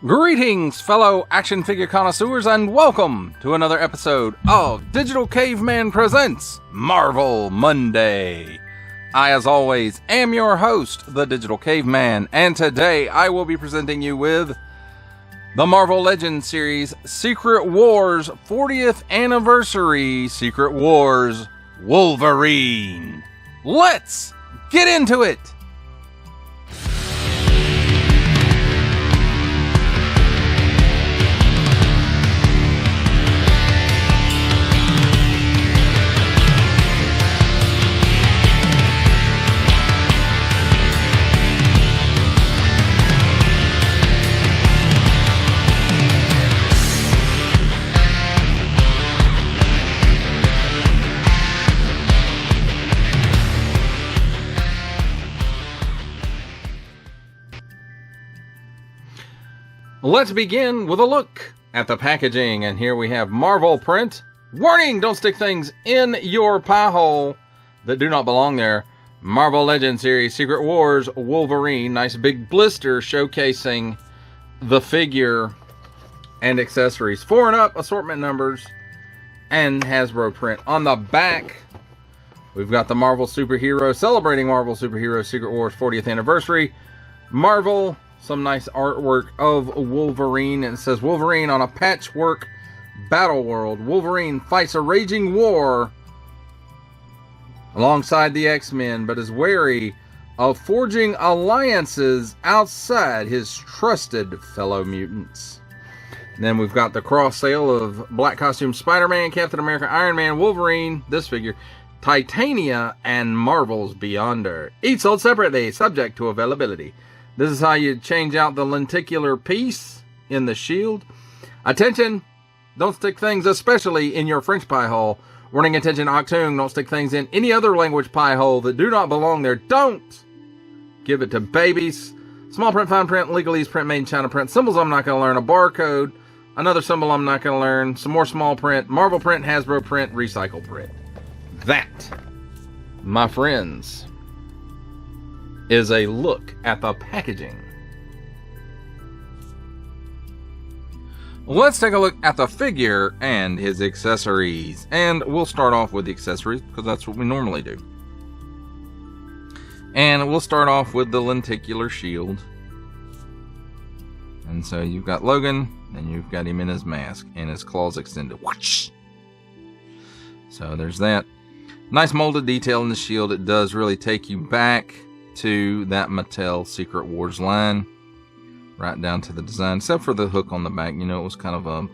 Greetings, fellow action figure connoisseurs, and welcome to another episode of Digital Caveman Presents Marvel Monday. I, as always, am your host, the Digital Caveman, and today I will be presenting you with the Marvel Legends series Secret Wars 40th Anniversary Secret Wars Wolverine. Let's get into it! Let's begin with a look at the packaging, and here we have Marvel print. Warning, don't stick things in your pie hole that do not belong there. Marvel Legends series Secret Wars Wolverine. Nice big blister showcasing the figure and accessories. 4 and up assortment numbers and Hasbro print. On the back, we've got the Marvel Superhero, celebrating Marvel Superhero Secret Wars 40th Anniversary. Marvel, some nice artwork of Wolverine. It says Wolverine on a patchwork battle world. Wolverine fights a raging war alongside the X-Men, but is wary of forging alliances outside his trusted fellow mutants. And then we've got the cross sale of Black Costume Spider-Man, Captain America, Iron Man, Wolverine, this figure, Titania, and Marvel's Beyonder. Each sold separately, subject to availability. This is how you change out the lenticular piece in the shield. Attention, don't stick things, especially in your French pie hole. Warning, attention, Octoon, don't stick things in any other language pie hole that do not belong there. Don't give it to babies. Small print, fine print, legalese print, made in China print. Symbols I'm not going to learn. A barcode, another symbol I'm not going to learn. Some more small print, Marvel print, Hasbro print, recycle print. That, my friends, is a look at the packaging. Let's take a look at the figure and his accessories. And we'll start off with the accessories because that's what we normally do. And we'll start off with the lenticular shield. And so you've got Logan, and you've got him in his mask and his claws extended. Whoosh! So there's that. Nice molded detail in the shield. It does really take you back to that Mattel Secret Wars line, right down to the design, except for the hook on the back. You know, it was kind of a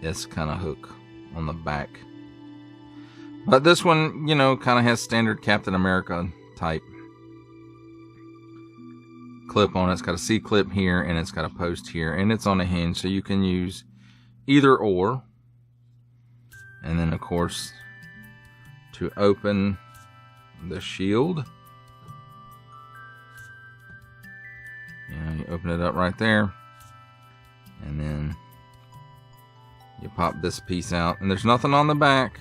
S kind of hook on the back, but this one, you know, kind of has standard Captain America type clip on it. It's got a C clip here and it's got a post here, and it's on a hinge, so you can use either or. And then of course, to open the shield, you open it up right there, and then you pop this piece out, and there's nothing on the back,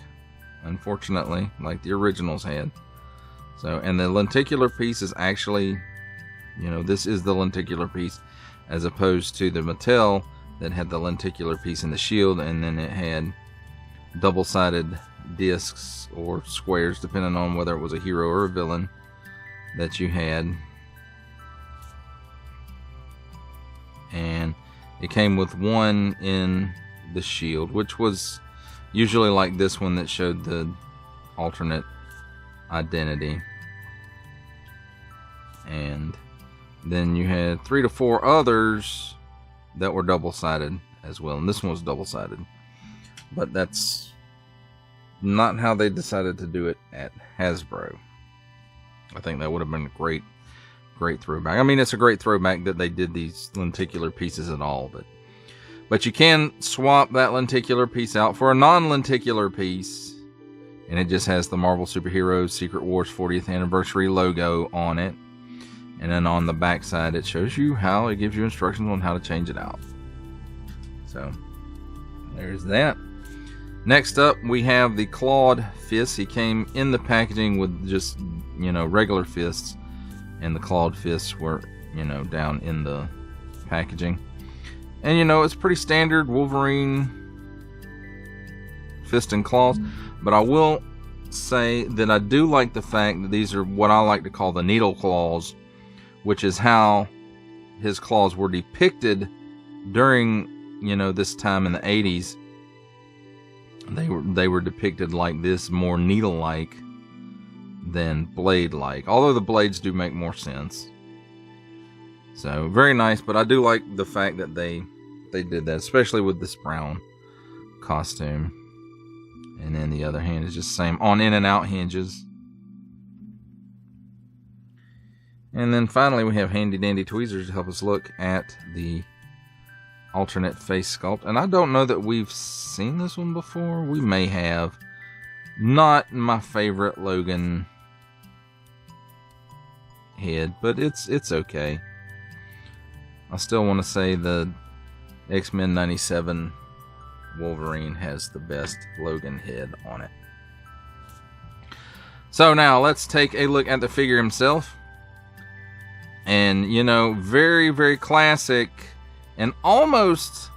unfortunately, like the originals had. So, and the lenticular piece is actually, you know, this is the lenticular piece, as opposed to the Mattel that had the lenticular piece in the shield, and then it had double-sided discs or squares, depending on whether it was a hero or a villain that you had. And it came with one in the shield, which was usually like this one that showed the alternate identity. And then you had 3 to 4 others that were double-sided as well, and this one was double-sided. But that's not how they decided to do it at Hasbro. I think that would have been a great throwback. I mean, it's a great throwback that they did these lenticular pieces and all, but you can swap that lenticular piece out for a non-lenticular piece, and it just has the Marvel Superheroes Secret Wars 40th Anniversary logo on it. And then on the back side, it shows you how, it gives you instructions on how to change it out. So there's that. Next up, we have the clawed fist. He came in the packaging with just you know, regular fists, and the clawed fists were, you know, down in the packaging. And, you know, it's pretty standard Wolverine fist and claws, but I will say that I do like the fact that these are what I like to call the needle claws, which is how his claws were depicted during, you know, this time in the 80s. They were depicted like this, more needle-like than blade-like, although the blades do make more sense. So very nice, but I do like the fact that they did that, especially with this brown costume. And then the other hand is just same on in and out hinges. And then finally we have handy dandy tweezers to help us look at the alternate face sculpt. And I don't know that we've seen this one before. We may have. Not my favorite Logan head, but it's okay. I still want to say the X-Men 97 Wolverine has the best Logan head on it. So now let's take a look at the figure himself. And, you know, very, very classic and almost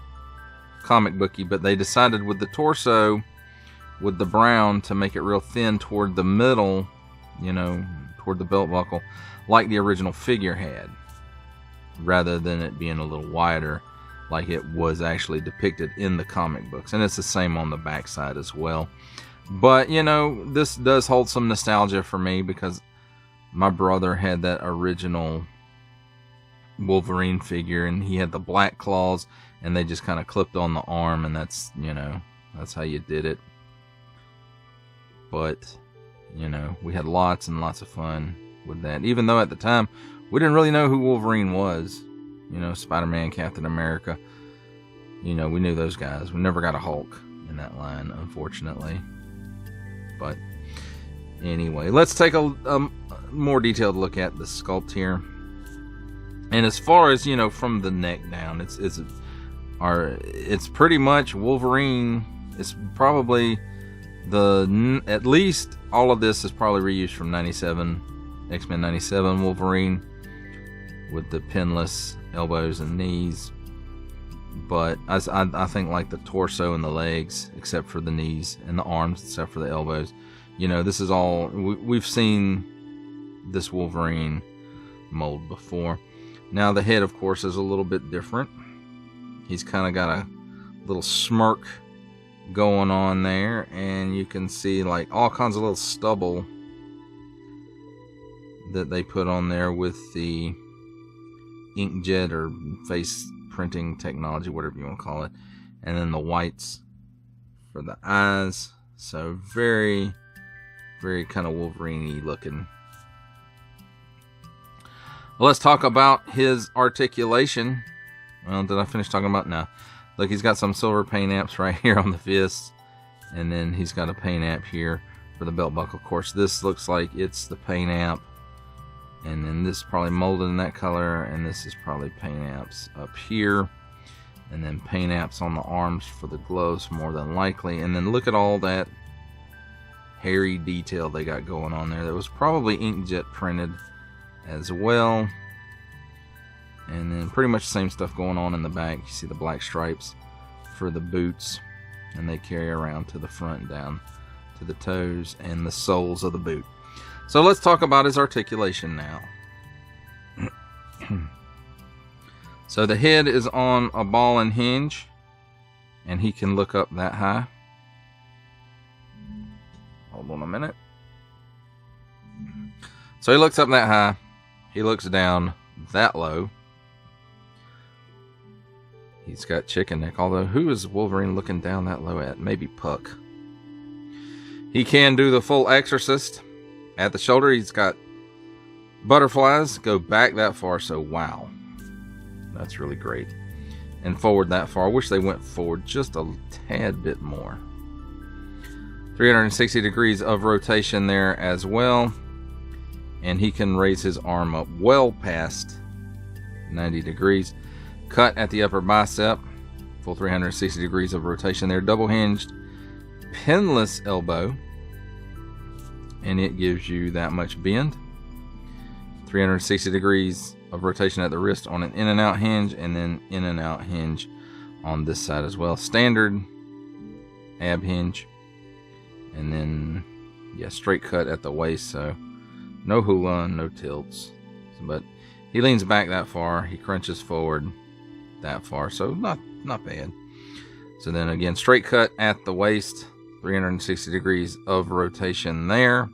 comic booky, but they decided with the torso, with the brown, to make it real thin toward the middle, you know, toward the belt buckle, like the original figure had, rather than it being a little wider like it was actually depicted in the comic books. And it's the same on the back side as well. But, you know, this does hold some nostalgia for me because my brother had that original Wolverine figure, and he had the black claws, and they just kind of clipped on the arm, and that's, you know, that's how you did it. But, you know, we had lots and lots of fun with that, even though at the time we didn't really know who Wolverine was. You know, Spider-Man, Captain America, you know, we knew those guys. We never got a Hulk in that line, unfortunately. But anyway, let's take a more detailed look at the sculpt here. And as far as, you know, from the neck down, it's pretty much Wolverine. It's probably at least all of this is probably reused from 97, X-Men 97 Wolverine, with the pinless elbows and knees. But I think like the torso and the legs, except for the knees, and the arms, except for the elbows, you know, this is all, we've seen this Wolverine mold before. Now the head, of course, is a little bit different. He's kind of got a little smirk going on there, and you can see like all kinds of little stubble that they put on there with the inkjet or face printing technology, whatever you want to call it, and then the whites for the eyes. So very, very kind of Wolverine-y looking. Well, let's talk about his articulation. Well, did I finish talking about? No. Look, he's got some silver paint apps right here on the fists, and then he's got a paint app here for the belt buckle. Of course, this looks like it's the paint app, and then this is probably molded in that color, and this is probably paint apps up here, and then paint apps on the arms for the gloves more than likely. And then look at all that hairy detail they got going on there. That was probably inkjet printed as well. And then pretty much the same stuff going on in the back. You see the black stripes for the boots, and they carry around to the front down to the toes and the soles of the boot. So let's talk about his articulation now. So the head is on a ball and hinge, and he can look up that high. Hold on a minute. So he looks up that high. He looks down that low. He's got chicken neck, although who is Wolverine looking down that low at? Maybe Puck. He can do the full Exorcist. At the shoulder, he's got butterflies go back that far, so wow. That's really great. And forward that far. I wish they went forward just a tad bit more. 360 degrees of rotation there as well. And he can raise his arm up well past 90 degrees. Cut at the upper bicep, full 360 degrees of rotation there. Double hinged, pinless elbow, and it gives you that much bend. 360 degrees of rotation at the wrist on an in and out hinge, and then in and out hinge on this side as well. Standard ab hinge, and then straight cut at the waist, so no hula, no tilts. But he leans back that far, he crunches forward that far, so not bad. So then again, straight cut at the waist, 360 degrees of rotation there.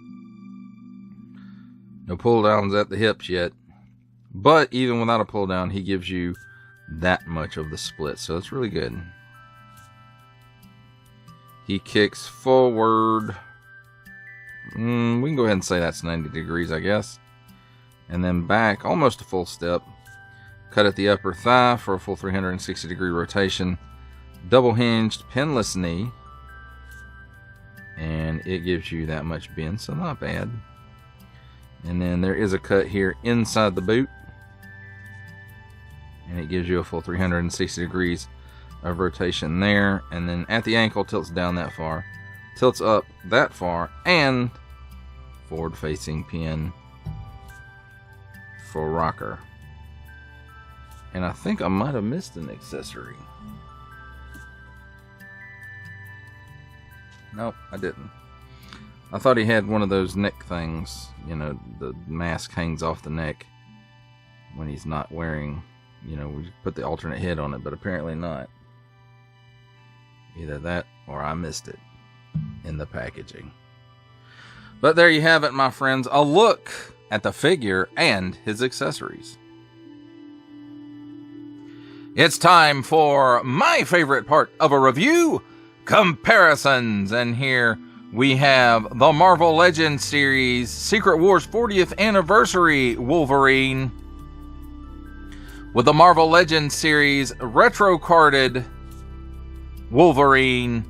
No pull downs at the hips yet, but even without a pull down, he gives you that much of the split, so it's really good. He kicks forward. We can go ahead and say that's 90 degrees, I guess. And then back almost a full step. Cut at the upper thigh for a full 360 degree rotation. Double hinged, pinless knee. And it gives you that much bend, so not bad. And then there is a cut here inside the boot. And it gives you a full 360 degrees of rotation there. And then at the ankle, tilts down that far. Tilts up that far. And forward facing pin for rocker. And I think I might have missed an accessory. Nope, I didn't. I thought he had one of those neck things, you know, the mask hangs off the neck when he's not wearing, you know, we put the alternate head on it, but apparently not. Either that or I missed it in the packaging. But there you have it, my friends, a look at the figure and his accessories. It's time for my favorite part of a review, comparisons. And here we have the Marvel Legends series Secret Wars 40th Anniversary Wolverine with the Marvel Legends series retro carded Wolverine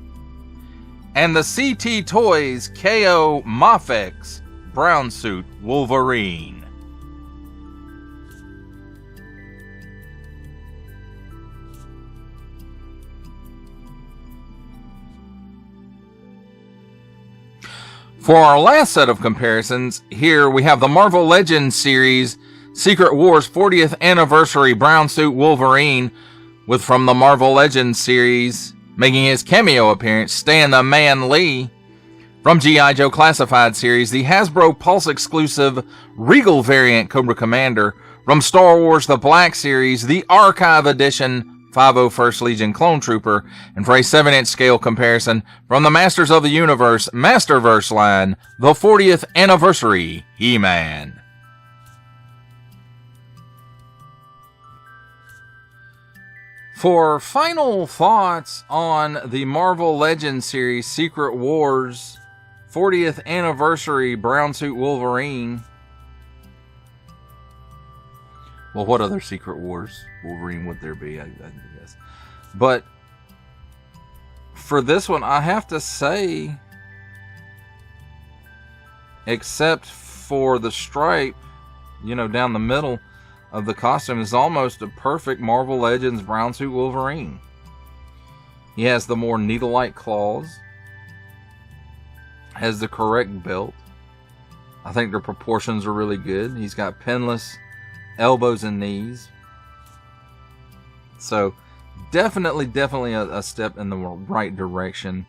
and the CT Toys KO Mafex brown suit Wolverine. For our last set of comparisons, here we have the Marvel Legends series Secret Wars 40th Anniversary brown suit Wolverine with, from the Marvel Legends series, making his cameo appearance, Stan the Man Lee. From G.I. Joe Classified series, the Hasbro Pulse exclusive Regal variant Cobra Commander. From Star Wars The Black series, the Archive Edition 501st Legion Clone Trooper. And for a 7-inch scale comparison, from the Masters of the Universe Masterverse line, the 40th Anniversary He-Man. For final thoughts on the Marvel Legends series Secret Wars 40th Anniversary brown suit Wolverine. Well, what other Secret Wars Wolverine would there be, I guess. But for this one, I have to say, except for the stripe, you know, down the middle of the costume, is almost a perfect Marvel Legends brown suit Wolverine. He has the more needle-like claws, has the correct belt. I think the proportions are really good. He's got pinless elbows and knees. So definitely a step in the right direction.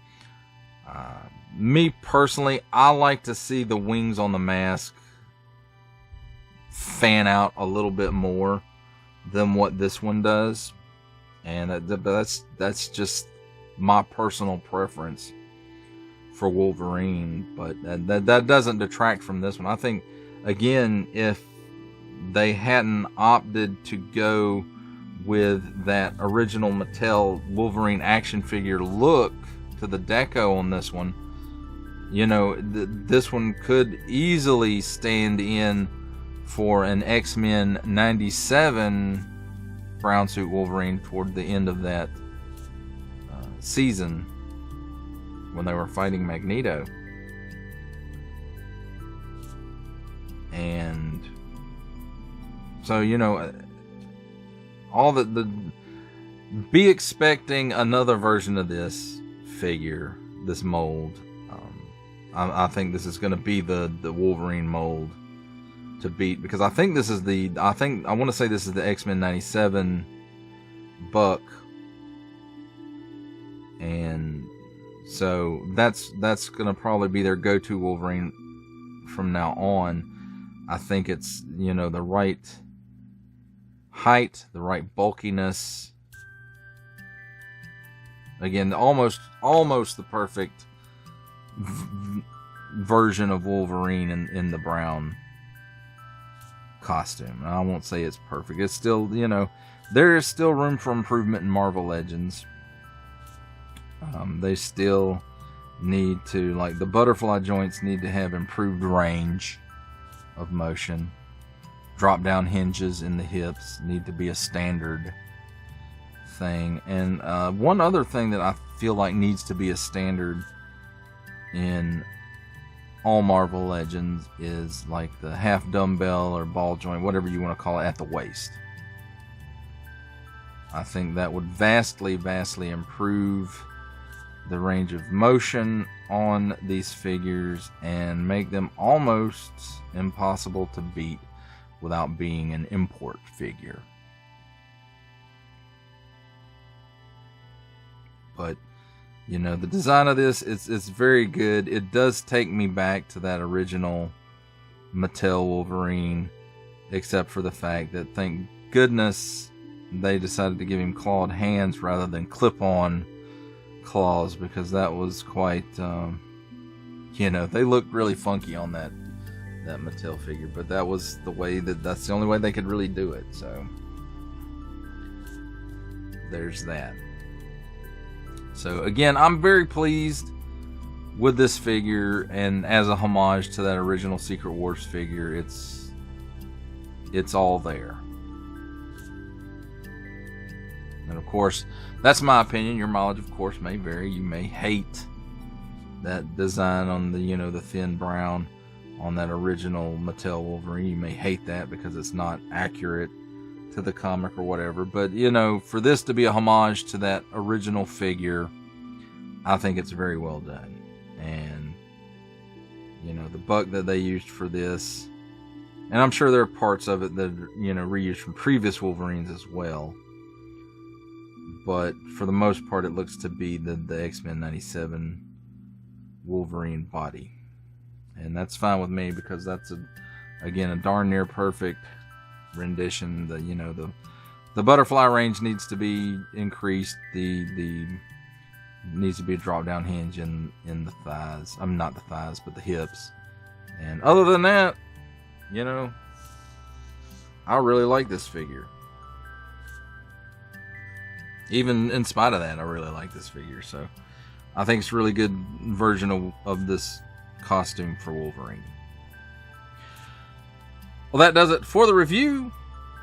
Me personally, I like to see the wings on the mask fan out a little bit more than what this one does, and that's just my personal preference for Wolverine. But that doesn't detract from this one. I think, again, if they hadn't opted to go with that original Mattel Wolverine action figure look to the deco on this one, you know, this one could easily stand in for an X-Men 97 brown suit Wolverine toward the end of that season when they were fighting Magneto. And so, you know, be expecting another version of this figure, this mold. I think this is going to be the Wolverine mold to beat, because I think this is I want to say this is the X-Men 97 Buck, and so that's going to probably be their go-to Wolverine from now on. I think it's, you know, the right height, the right bulkiness. Again, almost the perfect version of Wolverine in the brown costume. I won't say it's perfect. It's still, you know, there is still room for improvement in Marvel Legends. They still need to, like, the butterfly joints need to have improved range of motion. Drop down hinges in the hips need to be a standard thing. And one other thing that I feel like needs to be a standard in all Marvel Legends is like the half dumbbell or ball joint, whatever you want to call it, at the waist. I think that would vastly improve the range of motion on these figures and make them almost impossible to beat without being an import figure. But, you know, the design of this is very good. It does take me back to that original Mattel Wolverine, except for the fact that, thank goodness, they decided to give him clawed hands rather than clip-on claws, because that was quite, you know, they looked really funky on that Mattel figure, but that was the way that's the only way they could really do it. So there's that. So again, I'm very pleased with this figure, and as a homage to that original Secret Wars figure, it's all there. And of course, that's my opinion. Your mileage, of course, may vary. You may hate that design on the, you know, the thin brown on that original Mattel Wolverine. You may hate that because it's not accurate to the comic or whatever. But, you know, for this to be a homage to that original figure, I think it's very well done. And, you know, the buck that they used for this, and I'm sure there are parts of it that are, you know, reused from previous Wolverines as well. But for the most part, it looks to be the X-Men 97 Wolverine body. And that's fine with me, because that's, again, a darn near perfect rendition. The butterfly range needs to be increased. The needs to be a drop down hinge in the thighs. Not the thighs, but the hips. And other than that, you know, I really like this figure. Even in spite of that, I really like this figure. So I think it's a really good version of this costume for Wolverine. Well, that does it for the review.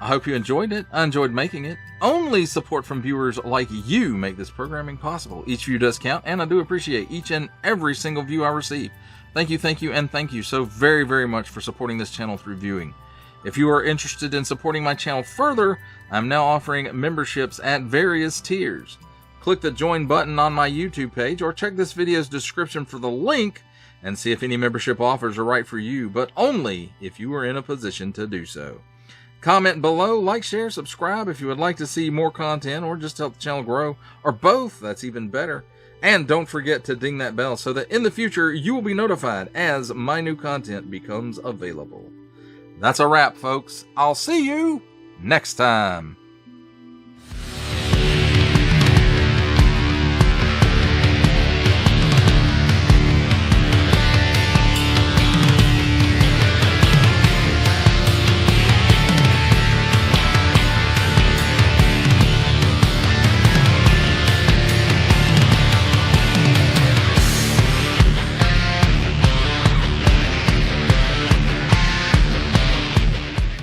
I hope you enjoyed it. I enjoyed making it. Only support from viewers like you make this programming possible. Each view does count, and I do appreciate each and every single view I receive. Thank you, and thank you so very, very much for supporting this channel through viewing. If you are interested in supporting my channel further, I'm now offering memberships at various tiers. Click the join button on my YouTube page, or check this video's description for the link and see if any membership offers are right for you, but only if you are in a position to do so. Comment below, like, share, subscribe if you would like to see more content or just help the channel grow, or both, that's even better. And don't forget to ding that bell so that in the future you will be notified as my new content becomes available. That's a wrap, folks. I'll see you next time.